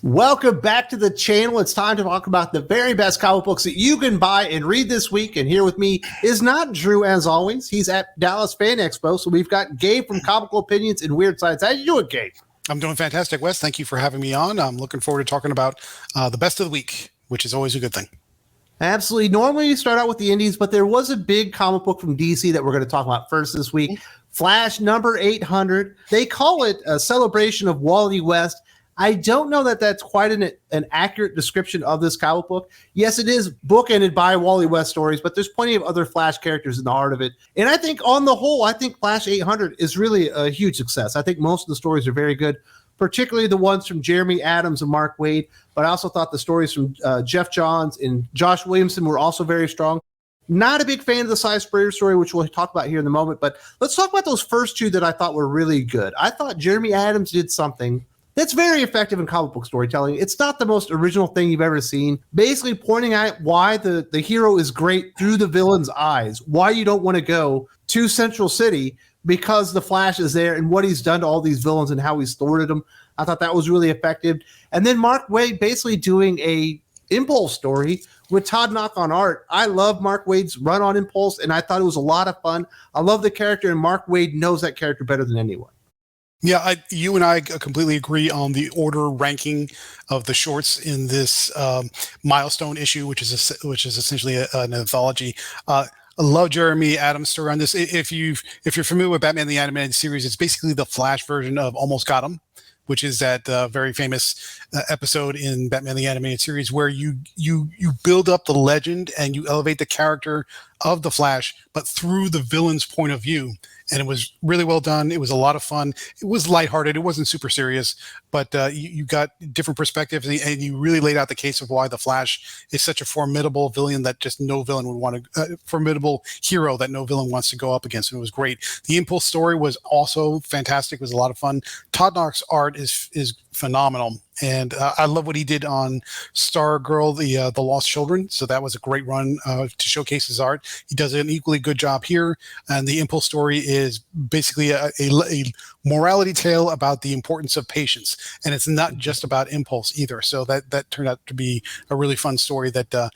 Welcome back to the channel. It's time to talk about the very best comic books that you can buy and read this week. And here with me is not Drew, as always. He's at Dallas Fan Expo. So we've got Gabe from Comical Opinions and Weird Science. How you doing, Gabe? I'm doing fantastic, Wes. Thank you for having me on. I'm looking forward to talking about the best of the week, which is always a good thing. Absolutely. Normally you start out with the indies, but there was a big comic book from DC that we're going to talk about first this week. Flash number 800. They call it a celebration of Wally West. I don't know that that's quite an accurate description of this comic book. Yes, it is bookended by Wally West stories, but there's plenty of other Flash characters in the heart of it. And I think on the whole, I think Flash 800 is really a huge success. I think most of the stories are very good, particularly the ones from Jeremy Adams and Mark Waid. But I also thought the stories from Jeff Johns and Josh Williamson were also very strong. Not a big fan of the Cy Spurrier story, which we'll talk about here in a moment. But let's talk about those first two that I thought were really good. I thought Jeremy Adams did something that's very effective in comic book storytelling. It's not the most original thing you've ever seen. Basically pointing out why the hero is great through the villain's eyes, why you don't want to go to Central City because the Flash is there and what he's done to all these villains and how he's thwarted them. I thought that was really effective. And then Mark Waid basically doing a Impulse story with Todd Knock on art. I love Mark Waid's run on Impulse, and I thought it was a lot of fun. I love the character, and Mark Waid knows that character better than anyone. Yeah, you and I completely agree on the order ranking of the shorts in this Milestone issue, which is essentially an anthology. I love Jeremy Adams' story on this. If you're familiar with Batman the Animated Series, it's basically the Flash version of Almost Got Him, which is that very famous episode in Batman the Animated Series where you build up the legend and you elevate the character of the Flash, but through the villain's point of view. And it was really well done. It was a lot of fun. It was lighthearted. It wasn't super serious, but you got different perspectives, and you really laid out the case of why the Flash is such a formidable villain that just no villain would want to, formidable hero that no villain wants to go up against. And it was great. The Impulse story was also fantastic. It was a lot of fun. Todd Knock's art is phenomenal. And I love what he did on Stargirl, the Lost Children. So that was a great run to showcase his art. He does an equally good job here. And the Impulse story is basically a morality tale about the importance of patience. And it's not just about Impulse either. So that turned out to be a really fun story that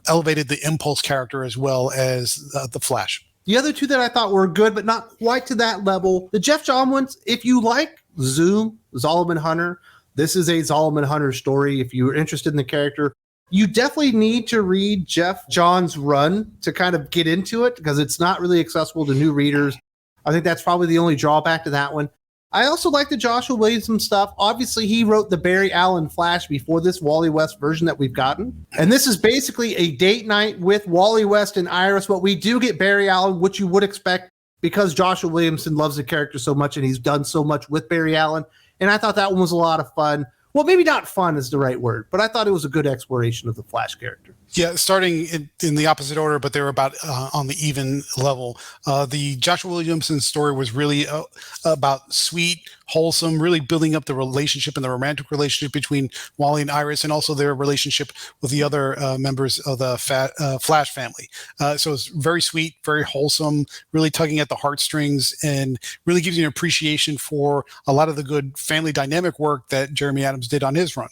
elevated the Impulse character as well as the Flash. The other two that I thought were good, but not quite to that level. The Jeff John ones, if you like Zoom, Zolomon Hunter, this is a Zolomon Hunter story. If you're interested in the character, you definitely need to read Jeff John's run to kind of get into it because it's not really accessible to new readers. I think that's probably the only drawback to that one. I also like the Joshua Williamson stuff. Obviously, he wrote the Barry Allen Flash before this Wally West version that we've gotten. And this is basically a date night with Wally West and Iris, but we do get Barry Allen, which you would expect because Joshua Williamson loves the character so much and he's done so much with Barry Allen. And I thought that one was a lot of fun. Well, maybe not fun is the right word, but I thought it was a good exploration of the Flash character. Yeah, starting in the opposite order, but they were about on the even level. The Joshua Williamson story was really about sweet, wholesome, really building up the relationship and the romantic relationship between Wally and Iris, and also their relationship with the other members of the Flash family. So it's very sweet, very wholesome, really tugging at the heartstrings, and really gives you an appreciation for a lot of the good family dynamic work that Jeremy Adams did on his run.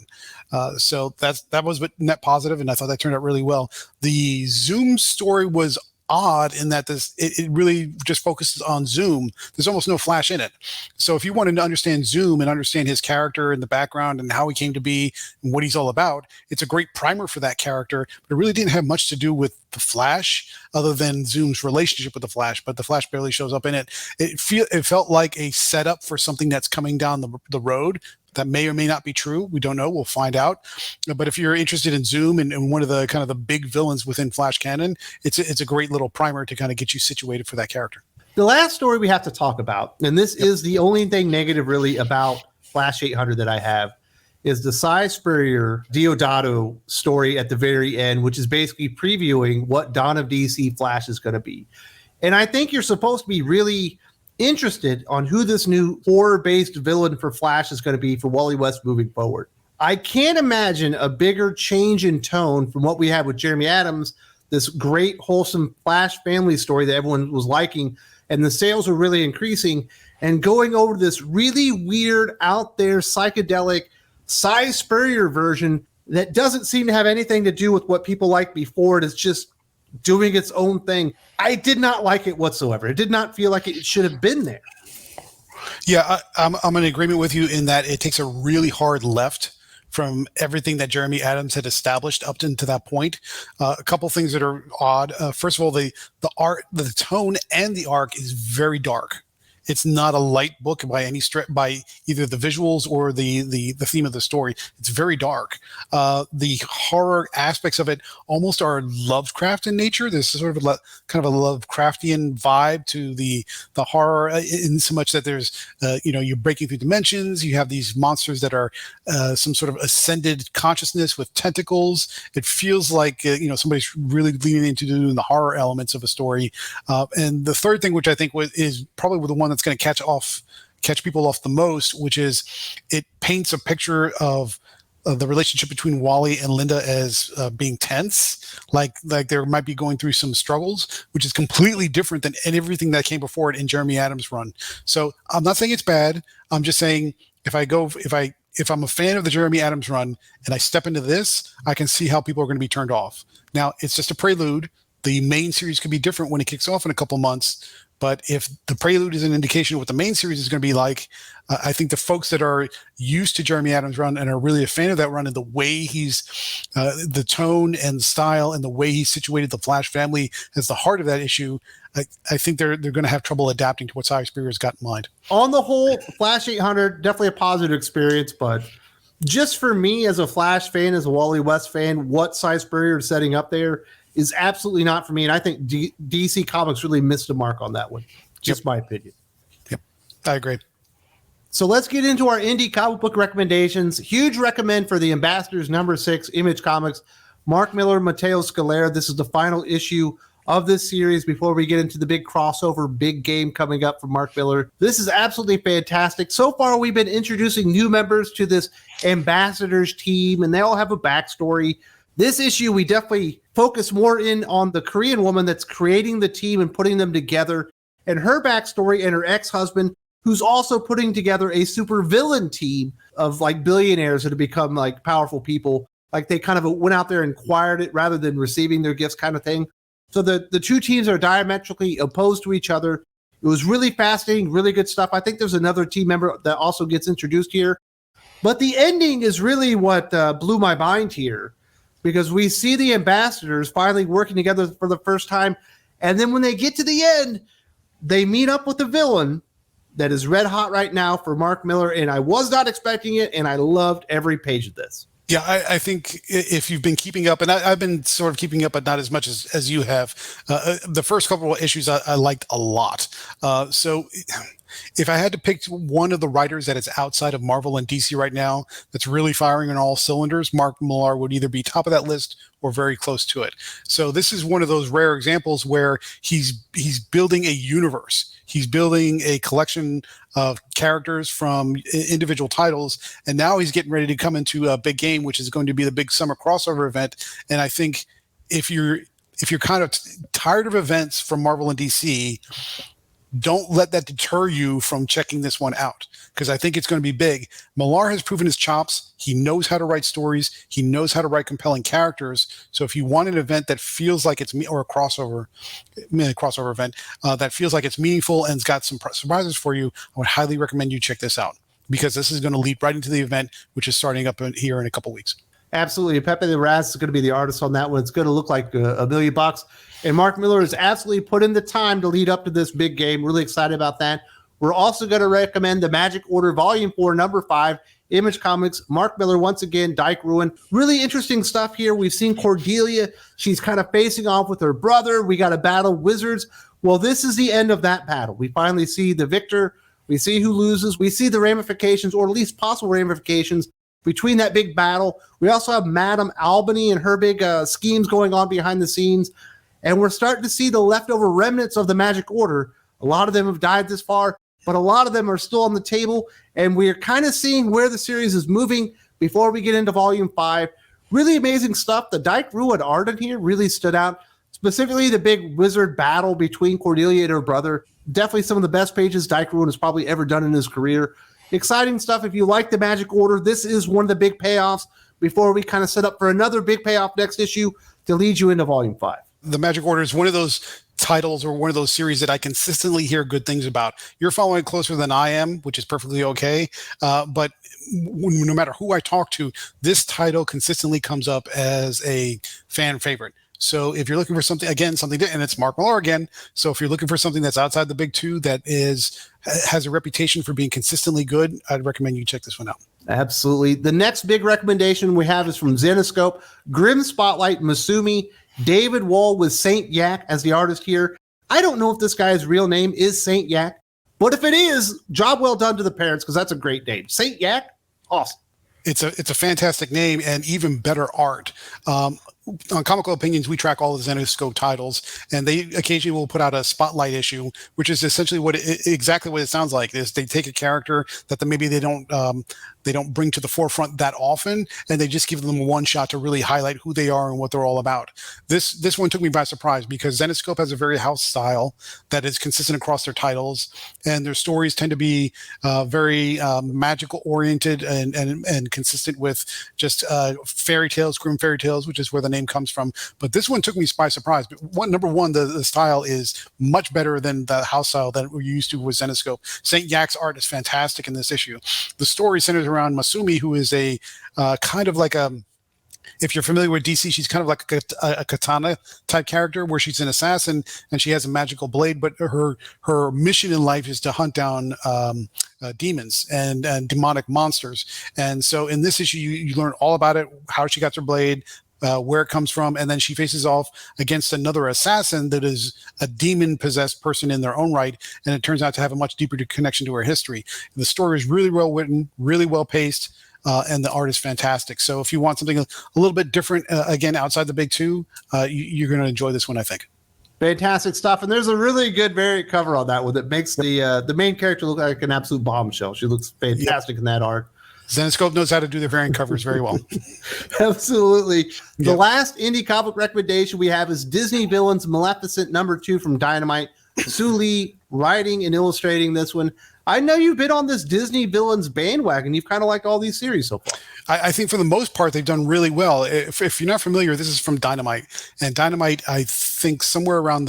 So that was net positive, and I thought that turned out really well. The Zoom story was odd in that it really just focuses on Zoom. There's almost no Flash in it. So if you wanted to understand Zoom and understand his character and the background and how he came to be and what he's all about, it's a great primer for that character, but it really didn't have much to do with the Flash other than Zoom's relationship with the Flash, but the Flash barely shows up in it. It felt like a setup for something that's coming down the road. That may or may not be true. We don't know. We'll find out. But if you're interested in Zoom and one of the kind of the big villains within Flash canon, it's a great little primer to kind of get you situated for that character. The last story we have to talk about, and this is the only thing negative really about Flash 800 that I have, is the Cy Spurrier Deodato story at the very end, which is basically previewing what Dawn of DC Flash is going to be. And I think you're supposed to be really interested on who this new horror-based villain for Flash is going to be for Wally West moving forward. I can't imagine a bigger change in tone from what we had with Jeremy Adams, this great, wholesome Flash family story that everyone was liking, and the sales were really increasing, and going over this really weird, out there, psychedelic Cy Spurrier version that doesn't seem to have anything to do with what people liked before. It's just doing its own thing. I did not like it whatsoever. It did not feel like it should have been there. Yeah, I'm in agreement with you in that it takes a really hard left from everything that Jeremy Adams had established up to that point. A couple things that are odd. First of all, the art, the tone, and the arc is very dark. It's not a light book by any by either the visuals or the theme of the story. It's very dark. The horror aspects of it almost are Lovecraft in nature. There's sort of kind of a Lovecraftian vibe to the horror, in so much that there's you're breaking through dimensions. You have these monsters that are some sort of ascended consciousness with tentacles. It feels like somebody's really leaning into doing the horror elements of a story. And the third thing, which I think is probably the one that's going to catch people off the most, which is it paints a picture of the relationship between Wally and Linda as being tense, like there might be going through some struggles, which is completely different than everything that came before it in Jeremy Adams' run. So I'm not saying it's bad. I'm just saying if I'm a fan of the Jeremy Adams run and I step into this, I can see how people are going to be turned off. Now, it's just a prelude. The main series could be different when it kicks off in a couple months. But if the prelude is an indication of what the main series is going to be like, I think the folks that are used to Jeremy Adams' run and are really a fan of that run and the way he's, the tone and style and the way he's situated the Flash family as the heart of that issue, I think they're going to have trouble adapting to what Cy Spurrier's got in mind. On the whole, Flash 800, definitely a positive experience, but just for me as a Flash fan, as a Wally West fan, what Cy Spurrier is setting up there is absolutely not for me. And I think DC Comics really missed a mark on that one. Just my opinion. Yep, I agree. So let's get into our indie comic book recommendations. Huge recommend for the Ambassadors #6, Image Comics, Mark Millar, Matteo Scalera. This is the final issue of this series before we get into the big crossover, big game coming up from Mark Millar. This is absolutely fantastic. So far, we've been introducing new members to this Ambassadors team, and they all have a backstory. This issue, we definitely focus more in on the Korean woman that's creating the team and putting them together, and her backstory and her ex-husband, who's also putting together a super villain team of like billionaires that have become like powerful people. Like they kind of went out there and acquired it rather than receiving their gifts kind of thing. So the two teams are diametrically opposed to each other. It was really fascinating, really good stuff. I think there's another team member that also gets introduced here. But the ending is really what blew my mind here, because we see the Ambassadors finally working together for the first time. And then when they get to the end, they meet up with the villain that is red hot right now for Mark Millar. And I was not expecting it, and I loved every page of this. Yeah, I think if you've been keeping up, and I've been sort of keeping up, but not as much as you have, the first couple of issues I liked a lot. So if I had to pick one of the writers that is outside of Marvel and DC right now that's really firing on all cylinders, Mark Millar would either be top of that list or very close to it. So this is one of those rare examples where he's building a universe. He's building a collection of characters from individual titles, and now he's getting ready to come into a big game, which is going to be the big summer crossover event. And I think if you're kind of tired of events from Marvel and DC, don't let that deter you from checking this one out, because I think it's going to be big. Millar has proven his chops. He knows how to write stories. He knows how to write compelling characters. So if you want an event that feels like it's or a crossover event that feels like it's meaningful and's got some surprises for you, I would highly recommend you check this out, because this is going to leap right into the event, which is starting up here in a couple weeks. Absolutely. Pepe the Raz is going to be the artist on that one. It's going to look like $1 million. And Mark Millar has absolutely put in the time to lead up to this big game. Really excited about that. We're also going to recommend the Magic Order Volume 4, number 5, Image Comics. Mark Millar, once again, Dyke Ruin. Really interesting stuff here. We've seen Cordelia. She's kind of facing off with her brother. We got to battle wizards. Well, this is the end of that battle. We finally see the victor. We see who loses. We see the ramifications, or at least possible ramifications, between that big battle. We also have Madame Albany and her big schemes going on behind the scenes. And we're starting to see the leftover remnants of the Magic Order. A lot of them have died this far, but a lot of them are still on the table. And we're kind of seeing where the series is moving before we get into Volume 5. Really amazing stuff. The Dyke Ruin art in here really stood out. Specifically, the big wizard battle between Cordelia and her brother. Definitely some of the best pages Dyke Ruin has probably ever done in his career. Exciting stuff. If you like the Magic Order, this is one of the big payoffs before we kind of set up for another big payoff next issue to lead you into Volume 5. The Magic Order is one of those titles or one of those series that I consistently hear good things about. You're following it closer than I am, which is perfectly okay. But no matter who I talk to, this title consistently comes up as a fan favorite. So if you're looking for something, again, and it's Mark Millar again. So if you're looking for something that's outside the big two that has a reputation for being consistently good, I'd recommend you check this one out. Absolutely. The next big recommendation we have is from Zenescope. Grimm Spotlight Masumi, David Wall with Saint Yak as the artist here. I don't know if this guy's real name is Saint Yak, but if it is, job well done to the parents because that's a great name. Saint Yak, awesome. It's a fantastic name and even better art. On Comical Opinions, we track all the Zenescope titles, and they occasionally will put out a spotlight issue, which is essentially exactly what it sounds like. Is they take a character that maybe they don't bring to the forefront that often, and they just give them one shot to really highlight who they are and what they're all about. This one took me by surprise because Zenescope has a very house style that is consistent across their titles, and their stories tend to be very magical oriented and consistent with just fairy tales, Grimm fairy tales, which is where the name comes from. But this one took me by surprise. But number one, the style is much better than the house style that we're used to with Zenescope. Saint Yak's art is fantastic in this issue. The story centers around Masumi, who is a kind of like if you're familiar with DC, she's kind of like a katana type character where she's an assassin and she has a magical blade, but her mission in life is to hunt down demons and demonic monsters. And so in this issue, you learn all about it, how she got her blade, where it comes from, and then she faces off against another assassin that is a demon-possessed person in their own right, and it turns out to have a much deeper connection to her history. The story is really well written, really well paced, and the art is fantastic. So if you want something a little bit different, again, outside the big two, you're going to enjoy this one, I think. Fantastic stuff, and there's a really good variant cover on that one that makes the main character look like an absolute bombshell. She looks fantastic in that art. Zenescope knows how to do their variant covers very well. Absolutely. The last indie comic recommendation we have is Disney Villains Maleficent #2 from Dynamite. Sue Lee writing and illustrating this one. I know you've been on this Disney Villains bandwagon. You've kind of liked all these series so far. I think for the most part, they've done really well. If you're not familiar, this is from Dynamite. And Dynamite, I think somewhere around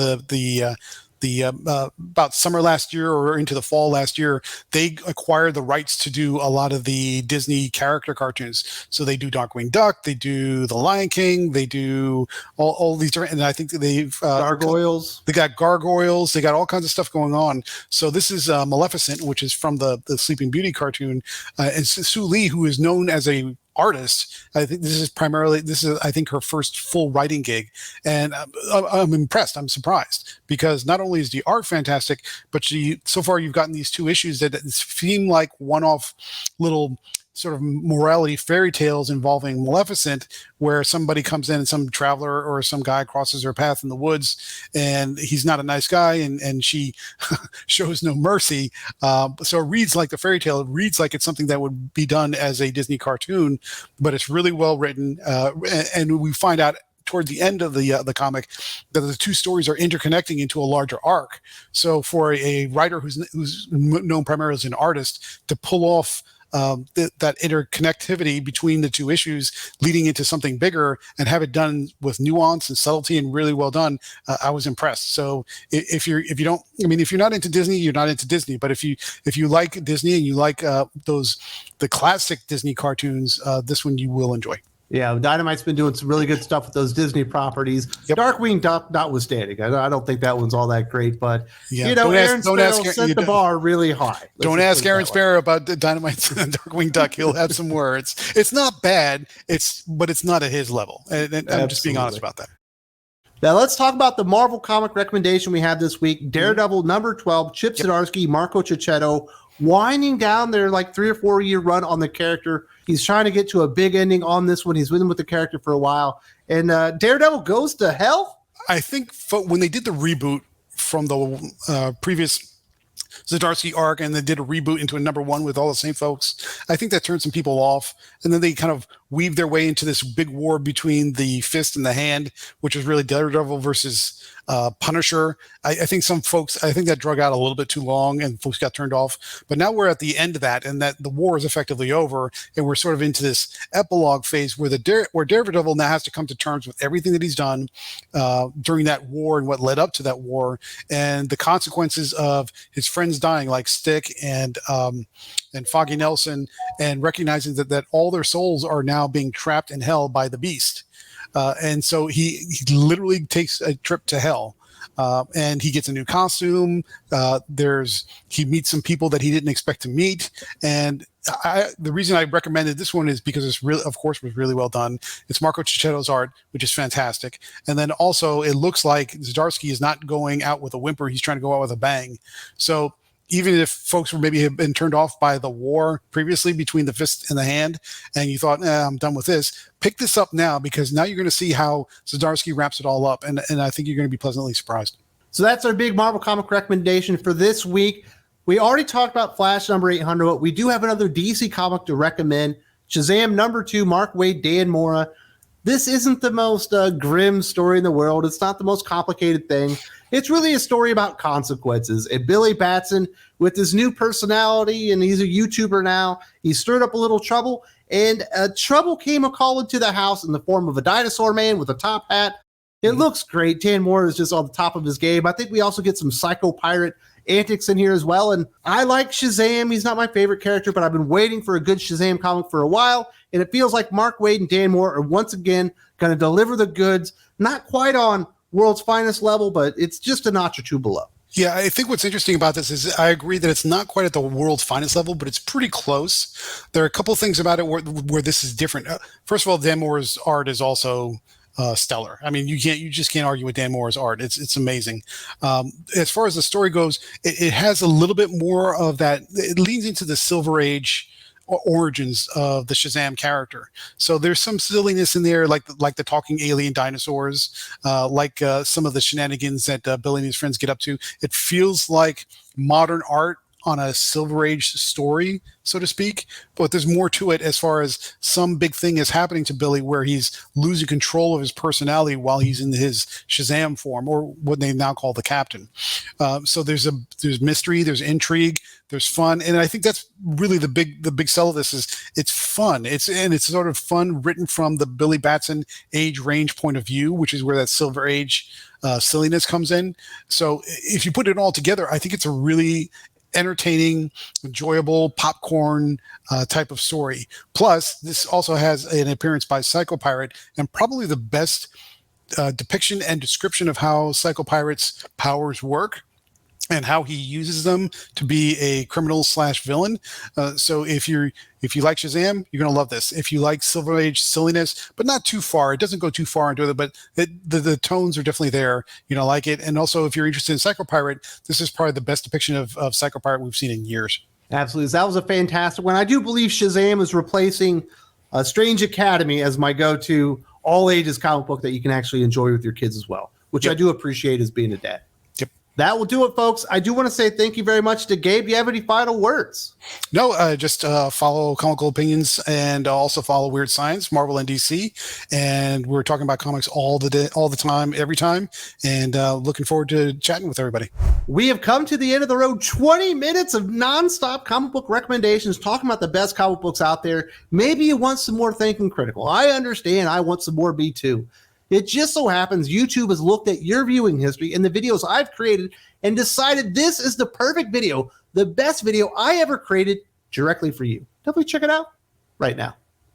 about summer last year or into the fall last year, they acquired the rights to do a lot of the Disney character cartoons. So they do Darkwing Duck, they do The Lion King, they do all these different, and I think they've Gargoyles. They got Gargoyles, they got all kinds of stuff going on. So this is Maleficent, which is from the Sleeping Beauty cartoon, and Sue Lee, who is known as a artist. I think this is I think her first full writing gig, and I'm impressed. I'm surprised because not only is the art fantastic, but so far you've gotten these two issues that seem like one-off little sort of morality fairy tales involving Maleficent, where somebody comes in and some traveler or some guy crosses her path in the woods and he's not a nice guy and she shows no mercy. So it reads like the fairy tale. It reads like it's something that would be done as a Disney cartoon, but it's really well written. And we find out toward the end of the comic that the two stories are interconnecting into a larger arc. So for a writer who's known primarily as an artist to pull off that interconnectivity between the two issues leading into something bigger and have it done with nuance and subtlety and really well done, I was impressed. So if you're not into Disney, you're not into Disney, but if you like Disney and you like the classic Disney cartoons, this one you will enjoy. Yeah, Dynamite's been doing some really good stuff with those Disney properties. Yep. Darkwing Duck notwithstanding. I don't think that one's all that great, but Aaron Sparrow set the bar really high. Don't ask Aaron Sparrow about Dynamite's Darkwing Duck. He'll have some words. It's not bad, but it's not at his level. And I'm just being honest about that. Now let's talk about the Marvel comic recommendation we have this week. Daredevil #12, Chip Zdarsky, Marco Cicchetto, winding down their 3 or 4 year run on the character. He's trying to get to a big ending on this one. He's been with the character for a while. And Daredevil goes to hell? I think when they did the reboot from the previous Zdarsky arc and they did a reboot into a #1 with all the same folks, I think that turned some people off. And then they kind of weave their way into this big war between the fist and the hand, which is really Daredevil versus Punisher. I think that drug out a little bit too long and folks got turned off. But now we're at the end of that, and that the war is effectively over, and we're sort of into this epilogue phase where where Daredevil now has to come to terms with everything that he's done during that war and what led up to that war, and the consequences of his friends dying, like Stick and Foggy Nelson, and recognizing that all their souls are now being trapped in hell by the Beast. And so he literally takes a trip to hell, and he gets a new costume. He meets some people that he didn't expect to meet. And the reason I recommended this one is because it's really, of course, was really well done. It's Marco Cicchetto's art, which is fantastic. And then also it looks like Zdarsky is not going out with a whimper. He's trying to go out with a bang. So even if folks were maybe have been turned off by the war previously between the fist and the hand, and you thought, I'm done with this, pick this up now, because now you're going to see how Zdarsky wraps it all up, and I think you're going to be pleasantly surprised. So that's our big Marvel comic recommendation for this week. We already talked about Flash number 800, but we do have another DC comic to recommend. Shazam number 2, Mark Waid, Dan Mora. This isn't the most grim story in the world. It's not the most complicated thing. It's really a story about consequences. And Billy Batson, with his new personality, and he's a YouTuber now, he stirred up a little trouble, and trouble came a call into the house in the form of a dinosaur man with a top hat. It looks great. Dan Moore is just on the top of his game. I think we also get some Psycho Pirate antics in here as well. And I like Shazam. He's not my favorite character, but I've been waiting for a good Shazam comic for a while. And it feels like Mark Waid and Dan Moore are once again going to deliver the goods. Not quite on world's finest level, but it's just a notch or two below. Yeah, I think what's interesting about this is I agree that it's not quite at the world's finest level, but it's pretty close. There are a couple things about it where this is different. First of all, Dan Moore's art is also stellar. I mean, you just can't argue with Dan Moore's art. It's amazing. As far as the story goes, it has a little bit more of that. It leans into the Silver Age origins of the Shazam character. So there's some silliness in there, like the talking alien dinosaurs, some of the shenanigans that Billy and his friends get up to. It feels like modern art on a Silver Age story, so to speak, but there's more to it as far as some big thing is happening to Billy where he's losing control of his personality while he's in his Shazam form, or what they now call the Captain. So there's mystery, there's intrigue, there's fun, and I think that's really the big sell of this is it's fun. It's sort of fun written from the Billy Batson age range point of view, which is where that Silver Age silliness comes in. So if you put it all together, I think it's a really entertaining, enjoyable popcorn type of story. Plus, this also has an appearance by Psycho Pirate, and probably the best depiction and description of how Psycho Pirate's powers work and how he uses them to be a criminal / villain. So if you like Shazam, you're going to love this. If you like Silver Age silliness, but not too far, it doesn't go too far into it, but the tones are definitely there. You're going to like it. And also, if you're interested in Psycho Pirate, this is probably the best depiction of Psycho Pirate we've seen in years. Absolutely. That was a fantastic one. I do believe Shazam is replacing Strange Academy as my go-to all-ages comic book that you can actually enjoy with your kids as well, which I do appreciate as being a dad. That will do it, folks. I do want to say thank you very much to Gabe. Do you have any final words? No, just follow Comical Opinions and also follow Weird Science, Marvel and DC. And we're talking about comics all the time, every time. And looking forward to chatting with everybody. We have come to the end of the road. 20 minutes of nonstop comic book recommendations, talking about the best comic books out there. Maybe you want some more Thinking Critical. I understand. I want some more B2. It just so happens YouTube has looked at your viewing history and the videos I've created and decided this is the perfect video, the best video I ever created directly for you. Definitely check it out right now.